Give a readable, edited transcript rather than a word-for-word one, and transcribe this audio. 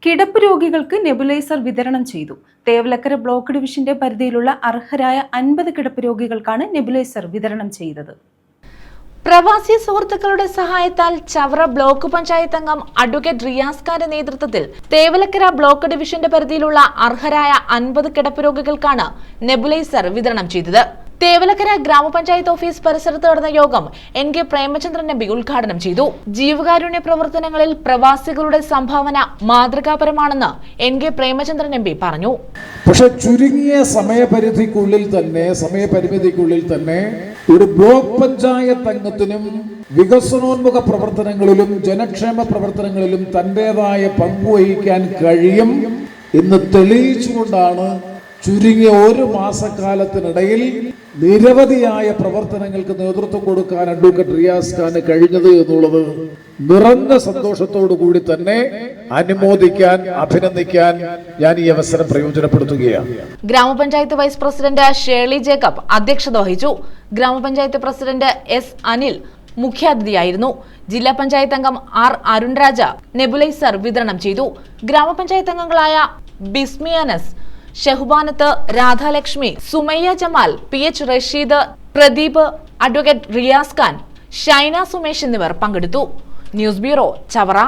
കിടപ്പ് രോഗികൾക്ക് നെബുലൈസർ വിതരണം ചെയ്തു. തേവലക്കര ബ്ലോക്ക് ഡിവിഷന്റെ പരിധിയിലുള്ള അർഹരായ 50 കിടപ്പ് രോഗികൾക്കാണ് നെബുലൈസർ വിതരണം ചെയ്തത്. പ്രവാസി സുഹൃത്തുക്കളുടെ സഹായത്താൽ ചവറ ബ്ലോക്ക് പഞ്ചായത്ത് അംഗം അഡ്വക്കേറ്റ് റിയാസ് ഖാന്റെ നേതൃത്വത്തിൽ തേവലക്കര ബ്ലോക്ക് ഡിവിഷന്റെ പരിധിയിലുള്ള അർഹരായ 50 കിടപ്പ് രോഗികൾക്കാണ് നെബുലൈസർ വിതരണം ചെയ്തത്. തേവലക്കര ഗ്രാമപഞ്ചായത്ത് ഓഫീസ് പരിസരത്ത് നടന്ന യോഗം NK പ്രേമചന്ദ്രൻ എംപി ഉദ്ഘാടനം ചെയ്തു. ജീവകാരുണ്യ പ്രവർത്തനങ്ങളിൽ പ്രവാസികളുടെ സംഭാവന മാതൃകാപരമാണെന്ന് NK പ്രേമചന്ദ്രൻ എംപി പറഞ്ഞു. പക്ഷെ ചുരുങ്ങിയ സമയപരിമിതിക്കുള്ളിൽ തന്നെ ഒരു ബ്ലോക്ക് പഞ്ചായത്ത് അംഗത്തിനും വികസനോന്മുഖ പ്രവർത്തനങ്ങളിലും ജനക്ഷേമ പ്രവർത്തനങ്ങളിലും തന്റേതായ പങ്കുവഹിക്കാൻ കഴിയും എന്ന് തെളിയിച്ചുകൊണ്ടാണ് ചുരുങ്ങിയ ഒരു മാസക്കാലത്തിനിടയിൽ നിരവധിയായ പ്രവർത്തനങ്ങൾക്ക് നേതൃത്വം കൊടുക്കാൻ അഡ്വക്കേറ്റ് റിയാസ് ഖാന് കഴിഞ്ഞത് എന്നുള്ളത് നിറഞ്ഞ സന്തോഷത്തോടു കൂടി തന്നെ അനുമോദിക്കാൻ, അഭിനന്ദിക്കാൻ ഞാൻ ഈ അവസരം പ്രയോജനപ്പെടുത്തുകയാണ്. ഗ്രാമപഞ്ചായത്ത് വൈസ് പ്രസിഡന്റ് ഷേർലി ജേക്കബ് അധ്യക്ഷത വഹിച്ചു. ഗ്രാമപഞ്ചായത്ത് പ്രസിഡന്റ് S അനിൽ മുഖ്യാതിഥിയായിരുന്നു. ജില്ലാ പഞ്ചായത്ത് അംഗം R അരുൺരാജ നെബുലൈസർ വിതരണം ചെയ്തു. ഗ്രാമപഞ്ചായത്ത് അംഗങ്ങളായ ബിസ്മി അനസ്, ഷഹുബാനത്ത്, രാധാലക്ഷ്മി, സുമയ്യ ജമാൽ, PH റഷീദ്, പ്രദീപ്, അഡ്വക്കേറ്റ് റിയാസ് ഖാൻ, ഷൈന സുമേഷ് എന്നിവർ പങ്കെടുത്തു. News bureau, Chavara.